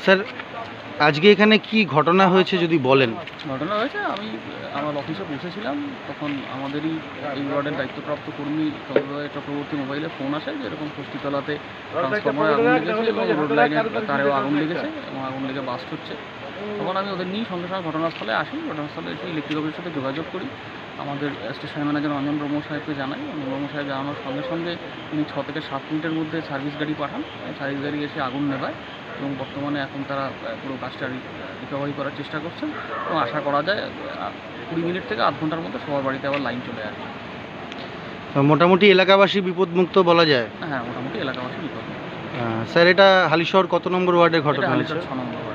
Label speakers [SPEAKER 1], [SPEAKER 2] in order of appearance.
[SPEAKER 1] Sir, আজকে এখানে কি ঘটনা হয়েছে যদি বলেন।
[SPEAKER 2] ঘটনা হয়েছে, আমি আমার অফিসে বসেছিলাম, তখন আমাদেরই এই ওয়ার্ডের দায়িত্বপ্রাপ্ত কর্মী চন্দ্রদয় চক্রবর্তী মোবাইলে ফোন আসে যে এরকম ষষ্ঠীতলাতে ট্রান্সফরমারে আগুন লেগেছে এবং রোড লাইনের তারেও আগুন লেগেছে এবং আগুন লেগে বাস্ট হচ্ছে। তখন আমি ওদের নিয়ে সঙ্গে সঙ্গে ঘটনাস্থলে আসি। ঘটনাস্থলে এসে ইলেকট্রিক অফিসের সাথে যোগাযোগ করি, আমাদের স্টেশন ম্যানেজার অঞ্জন ব্রহ্ম সাহেবকে জানাই। অঞ্জন ব্রহ্ম সাহেব জানানোর সঙ্গে সঙ্গে তিনি 6 থেকে 7 মিনিটের মধ্যে সার্ভিস গাড়ি পাঠান। সার্ভিস গাড়ি এসে আগুন নেভায় এবং বর্তমানে এখন তারা পুরো কাজটা রিকভারি করার চেষ্টা করছেন এবং আশা করা যায় 20 মিনিট থেকে আধ ঘন্টার মধ্যে সবার বাড়িতে আবার লাইন চলে আসবে।
[SPEAKER 1] মোটামুটি এলাকাবাসী বিপদমুক্ত বলা যায়।
[SPEAKER 2] হ্যাঁ, মোটামুটি এলাকাবাসী বিপদ।
[SPEAKER 1] স্যার, এটা হালিশহর কত নম্বর ওয়ার্ডের ঘটনা হয়েছে?
[SPEAKER 2] 6 নম্বর ওয়ার্ডে।